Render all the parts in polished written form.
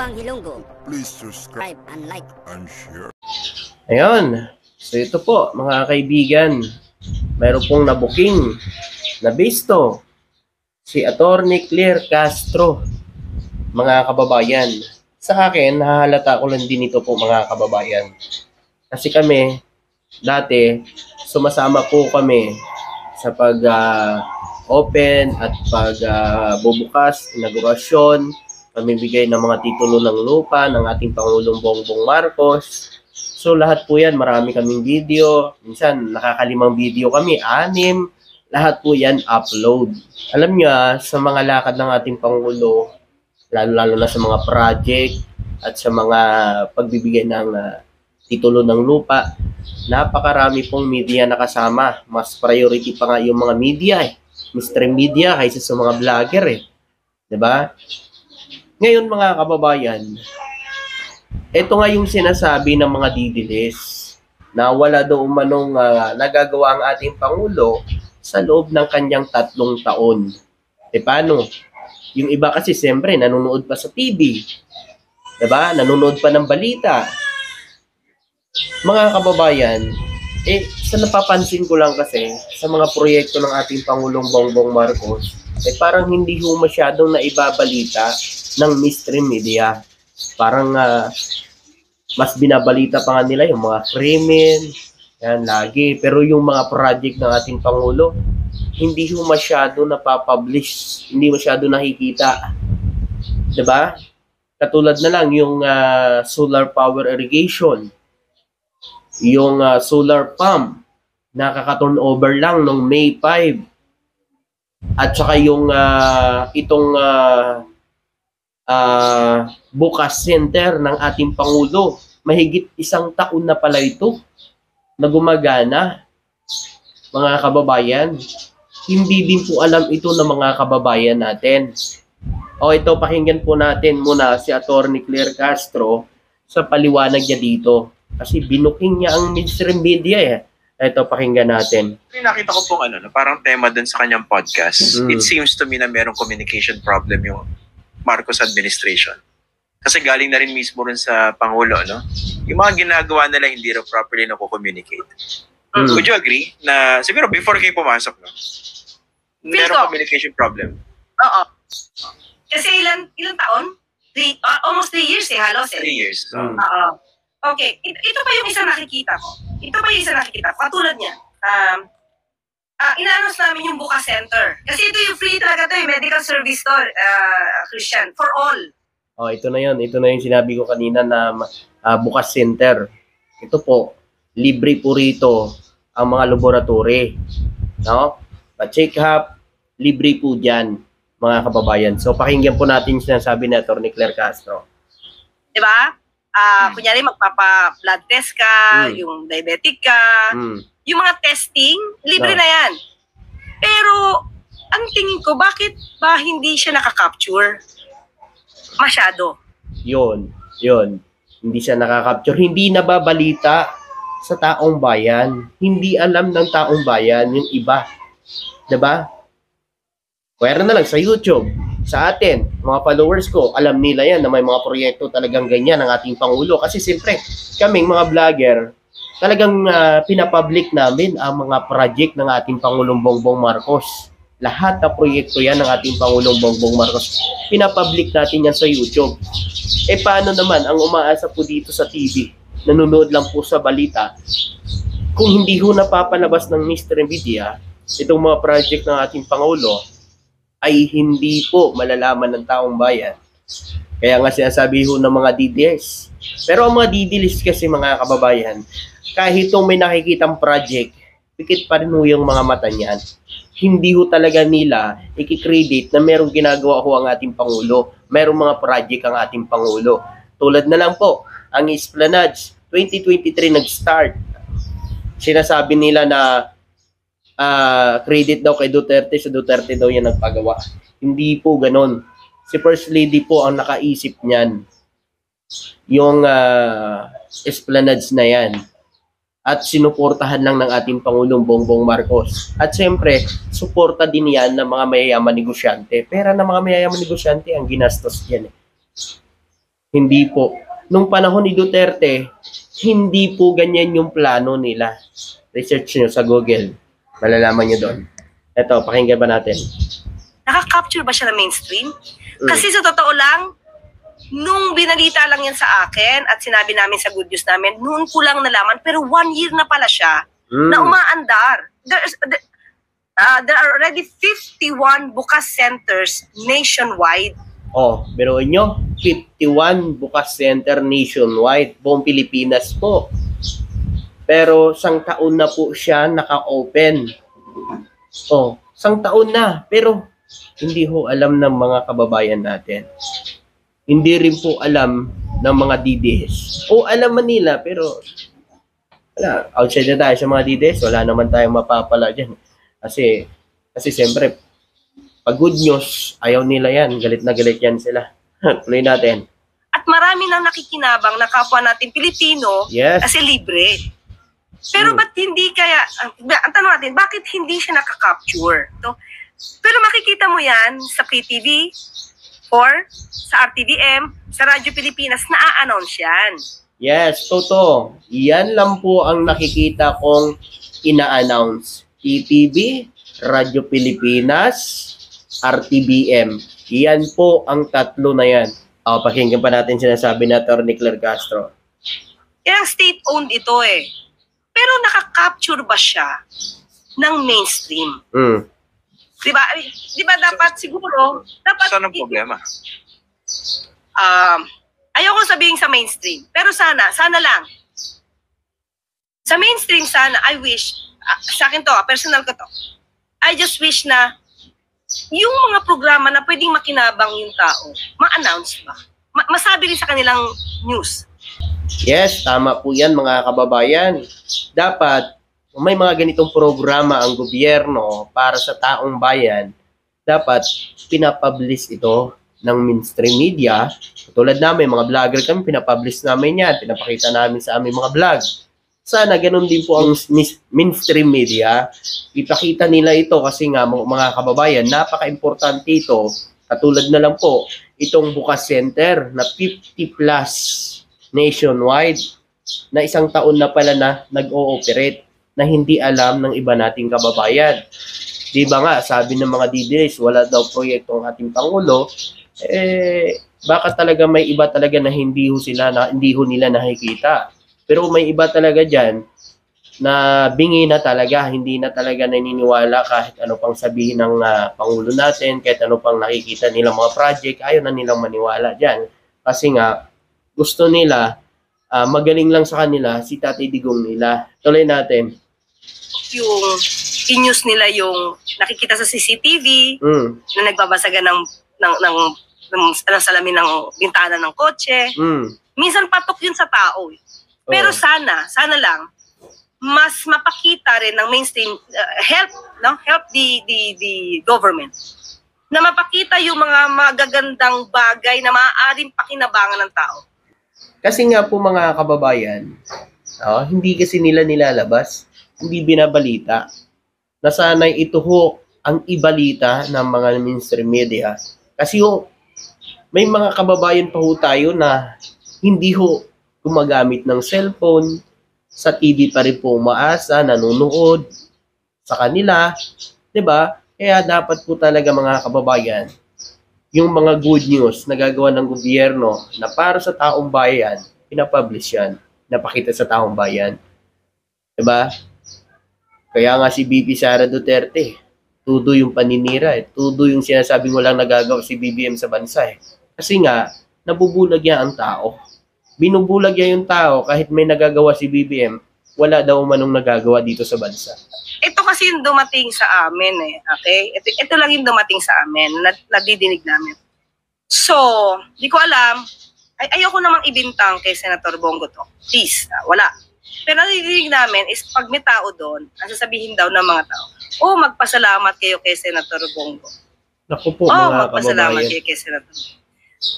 Bang Hilonggo. Please subscribe And like. and share. Ayun. So ito po mga kaibigan. Mayroon pong nabuking na bisto. Si Attorney Claire Castro. Mga kababayan. Sa akin, nahahalata ko lang din ito po mga kababayan. Kasi kami, dati, sumasama po kami sa pag-open at pag-bubukas, inaugurasyon, pamibigay ng mga titulo ng lupa ng ating Pangulong Bongbong Marcos. So lahat po yan, marami kaming video. Minsan, nakakalimang video kami, 6. Lahat po yan upload. Alam nyo, sa mga lakad ng ating Pangulo, lalo-lalo na sa mga project at sa mga pagbibigay ng titulo ng lupa, napakarami pong media nakasama. Mas priority pa nga yung mga media Mr. Media kaysa sa mga vlogger Diba? Ngayon mga kababayan, ito nga yung sinasabi ng mga didilis na wala daw umanong nagagawa ang ating Pangulo sa loob ng kanyang 3 taon. Paano? Yung iba kasi siyempre nanonood pa sa TV. Diba? Nanonood pa ng balita. Mga kababayan, sa napapansin ko lang kasi sa mga proyekto ng ating Pangulong Bongbong Marcos, parang hindi ho masyadong naibabalita ng mainstream media. Parang mas binabalita pa nga nila yung mga krimen, yan lagi. Pero yung mga project ng ating Pangulo, hindi ho masyado napapublish, hindi masyado nakikita. Diba? Katulad na lang yung solar power irrigation, yung solar pump, nakaka-turnover lang noong May 5. At saka yung itong bukas center ng ating Pangulo, mahigit 1 taon na pala ito na gumagana. Mga kababayan, hindi din po alam ito ng mga kababayan natin. O ito, pakinggan po natin muna si Attorney Claire Castro sa paliwanag niya dito. Kasi binuking niya ang mainstream media Ito, pakinggan natin. Nakita ko pong parang tema dun sa kanyang podcast. It seems to me na merong communication problem yung Marcos administration. Kasi galing na rin mismo rin sa Pangulo, no? Yung mga ginagawa nila hindi rin properly na-communicate. Would you agree na, siguro before kayo pumasok, no? Merong communication problem. Oo. Kasi ilang taon? Almost 3 years halos 3 years. Oo. Okay, ito pa yung isa nakikita ko. Katulad niya, ina-announce namin yung Bukas Center. Kasi ito yung free talaga to, medical service to, Christian, for all. Oh, ito na yun. Ito na yung sinabi ko kanina na Bukas Center. Ito po, libre po rito ang mga laboratory. No? Pa-check up, libre po dyan, mga kababayan. So, pakinggan po natin yung sinasabi ni Atty. Claire Castro. Diba? Kunyari magpapa-blood test ka, yung diabetic ka, yung mga testing, libre na yan. Pero, ang tingin ko, bakit ba hindi siya nakaka-capture? Masyado. Yun. Hindi siya nakaka-capture. Hindi nababalita sa taong bayan. Hindi alam ng taong bayan yung iba. Diba? Pwera na lang sa YouTube. Sa atin, mga followers ko, alam nila yan na may mga proyekto talagang ganyan ng ating Pangulo. Kasi siyempre, kaming mga vlogger, talagang pinapublic namin ang mga project ng ating Pangulong Bongbong Marcos. Lahat na proyekto yan ng ating Pangulong Bongbong Marcos. Pinapublic natin yan sa YouTube. Paano naman ang umaasa po dito sa TV? Nanonood lang po sa balita. Kung hindi ho napapalabas ng Mr. Media, itong mga project ng ating Pangulo, ay hindi po malalaman ng taong bayan. Kaya nga sinasabi ho ng mga DDS. Pero ang mga DDS kasi mga kababayan, kahit may nakikitang project, pikit pa rin ho yung mga mata niyan. Hindi ho talaga nila ikikredit na merong ginagawa ho ang ating Pangulo. Merong mga project ang ating Pangulo. Tulad na lang po, ang Esplanade 2023 nag-start. Sinasabi nila na credit daw kay Duterte, sa Duterte daw yan nagpagawa. Hindi po ganon. Si First Lady po ang nakaisip niyan. Yung Esplanades na yan. At sinuportahan lang ng ating Pangulong Bongbong Marcos. At siyempre, suporta din yan ng mga mayayaman negosyante. Pera ng mga mayayaman negosyante ang ginastos yan. Hindi po. Nung panahon ni Duterte, hindi po ganyan yung plano nila. Research nyo sa Google. Malalaman nyo doon. Ito, pakinggan ba natin? Nakaka-capture ba siya ng mainstream? Kasi sa totoo lang, nung binalita lang yan sa akin at sinabi namin sa good news namin, noon ko lang nalaman, pero 1 year na pala siya na umaandar. There are already 51 bukas centers nationwide. Oh, biruin nyo, 51 bukas center nationwide, buong Pilipinas po. Pero 1 taon na po siya naka-open. Oh, 1 taon na, pero hindi ho alam ng mga kababayan natin. Hindi rin po alam ng mga DDS. O alam man nila, pero wala, outside na tayo sa mga DDS, wala naman tayong mapapala dyan. Kasi siyempre, pag good news, ayaw nila yan. Galit na galit yan sila. Tuloy natin. At marami nang nakikinabang na kapwa natin Pilipino kasi libre. Pero ba't hindi kaya, ang tanong natin, bakit hindi siya nakaka-capture? No? Pero makikita mo yan sa PTV or sa RTVM, sa Radyo Pilipinas, na-announce yan. Yes, totoo. Yan lang po ang nakikita kong ina-announce. PTV, Radyo Pilipinas, RTVM. Yan po ang 3 na yan. Pakinggan pa natin sinasabi na Atty. Claire Castro. Kaya state-owned ito eh. Pero nakaka-capture ba siya ng mainstream? Diba dapat siguro, saan ang problema? Ayoko sabihin sa mainstream, pero sana lang. Sa mainstream sana, I wish, sa akin to, personal ko to, I just wish na yung mga programa na pwedeng makinabang yung tao, ma-announce ba? Masabi rin sa kanilang news. Yes, tama po yan mga kababayan. Dapat, kung may mga ganitong programa ang gobyerno para sa taong bayan, dapat pinapublish ito ng mainstream media. Tulad namin, mga vlogger kami, pinapublish namin yan, pinapakita namin sa aming mga vlog. Sana ganun din po ang mainstream media. Ipakita nila ito kasi nga mga kababayan, napaka-importante ito. Katulad na lang po, itong bukas center na 50 plus nationwide na 1 taon na pala na nag-ooperate na hindi alam ng iba nating kababayan. Di ba nga, sabi ng mga DDS, wala daw proyekto ang ating Pangulo, baka talaga may iba talaga na hindi ho nila nakikita. Pero may iba talaga dyan na bingi na talaga, hindi na talaga naniniwala kahit ano pang sabihin ng Pangulo natin, kahit ano pang nakikita nilang mga project, ayaw na nilang maniwala dyan. Kasi nga, gusto nila, magaling lang sa kanila, si Tatay Digong nila. Tuloy natin. Yung in-news nila yung nakikita sa CCTV, na nagbabasagan ng salamin ng bintana ng kotse. Minsan patok yun sa tao. Pero sana lang, mas mapakita rin ng mainstream, help the government na mapakita yung mga magagandang bagay na maaaring pakinabangan ng tao. Kasi nga po mga kababayan, hindi kasi nila nilalabas, hindi binabalita. Nasanay ito ho ang ibalita ng mga mainstream media. Kasi may mga kababayan pa ho tayo na hindi ho gumagamit ng cellphone, sa TV pa rin po umaasa, nanonood sa kanila, 'di ba? Kaya dapat po talaga mga kababayan, yung mga good news na gagawa ng gobyerno na para sa taong bayan, pinapublish yan, napakita sa taong bayan. 'Di ba? Kaya nga si BP Sara Duterte, tudo yung paninira, tudo yung sinasabing walang nagagawa si BBM sa bansa. Kasi nga, nabubulag yan ang tao. Binubulag yan yung tao kahit may nagagawa si BBM, wala daw manong nagagawa dito sa bansa. Ito kasi yung dumating sa amin okay? Ito lang yung dumating sa amin, nadidinig namin. So, di ko alam, ayoko namang ibintang kay Senator Bongo to. Please, wala. Pero nadidinig namin is pag may tao doon, ang sasabihin daw ng mga tao, magpasalamat kayo kay Senator Bongo. Naku po mga magpasalamat kababayan. kayo kay Senator Bongo.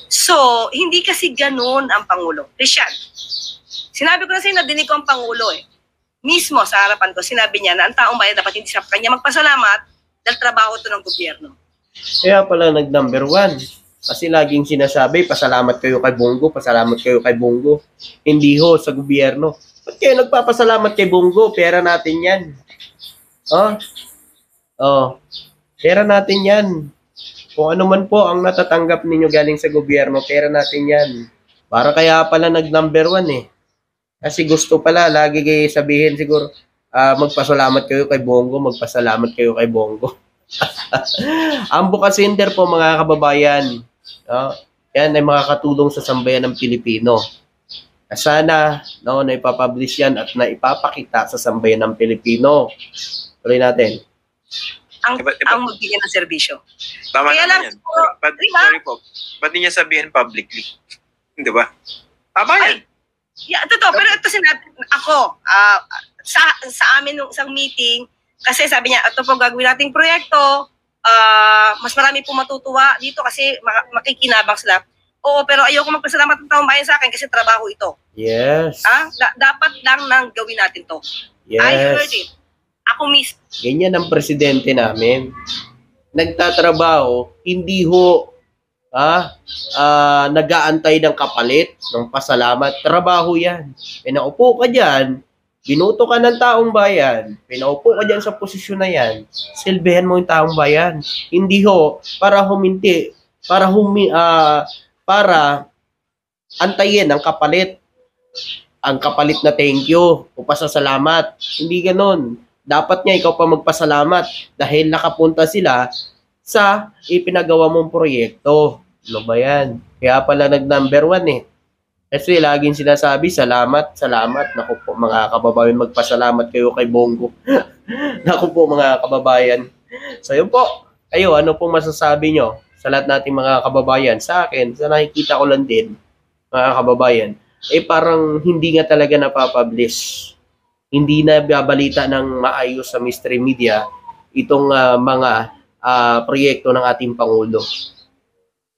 So, hindi kasi ganun ang Pangulo. Christian, sinabi ko na sa'yo, nadinig ko ang Pangulo mismo sa harapan ko, sinabi niya na ang taong bayan dapat hindi sa kanya magpasalamat dahil trabaho ito ng gobyerno. Kaya pala nag-number 1 Kasi laging sinasabi, pasalamat kayo kay Bongo, pasalamat kayo kay Bongo. Hindi ho, sa gobyerno. Ba't kayo nagpapasalamat kay Bongo? Pera natin yan. Pera natin yan. Kung ano man po ang natatanggap ninyo galing sa gobyerno, pera natin yan. Para kaya pala nag-number 1 eh. Kasi gusto pala, lagi kayo sabihin siguro, magpasalamat kayo kay Bongo, magpasalamat kayo kay Bongo. Ang Bukas Center po mga kababayan, yan ay makakatulong sa sambayan ng Pilipino. Sana naipapublish yan at naipapakita sa sambayan ng Pilipino. Tuloy natin. Ang magbigay ng serbisyo. Tama Kaya naman lang, yan. Sorry po. Ba't di niya sabihin publicly? Di ba? Tama yan. Yeah, totoo. Pero ito sinabi, ako, sa amin nung isang meeting, kasi sabi niya, ito po gagawin nating proyekto, mas marami po matutuwa dito kasi makikinabang sila. Oo, pero ayoko magpasalamat ng taong bayan sa akin kasi trabaho ito. Yes. Dapat lang nang gawin natin to. Yes. I heard it. Ako mismo. Ganyan ang presidente namin. Nagtatrabaho, hindi ho nag-aantay ng kapalit, ng pasalamat. Trabaho yan. Pinaupo ka dyan, binuto ka ng taong bayan, pinaupo ka dyan sa posisyon na yan, silbihan mo yung taong bayan. Hindi ho, para huminti, para antayin ang kapalit. Ang kapalit na thank you o pasasalamat. Hindi ganon. Dapat nga ikaw pa magpasalamat dahil nakapunta sila sa ipinagawa mong proyekto. Ano ba yan? Kaya pala nag-number 1 eh. Kasi laging sinasabi, salamat, salamat. Naku po mga kababayan, magpasalamat kayo kay Bongo. Naku po mga kababayan. So yun po, kayo, ano pong masasabi nyo sa lahat nating mga kababayan? Sa akin, sa nakikita ko lang din, mga kababayan, parang hindi nga talaga napapublish. Hindi na babalita ng maayos sa mystery media itong mga proyekto ng ating Pangulo.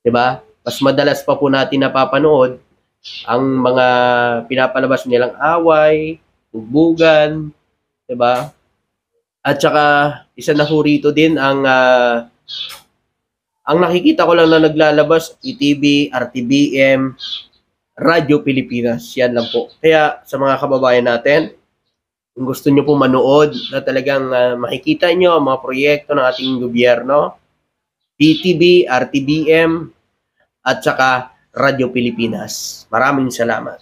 Diba? Mas madalas pa po natin napapanood ang mga pinapalabas nilang away, bugbugan, diba? At saka isa na ho rito din ang nakikita ko lang na naglalabas, ETV, RTBM, Radyo Pilipinas. Yan lang po. Kaya sa mga kababayan natin, kung gusto nyo po manood na talagang makikita nyo ang mga proyekto ng ating gobyerno, PTV, RTBM, at saka Radyo Pilipinas. Maraming salamat.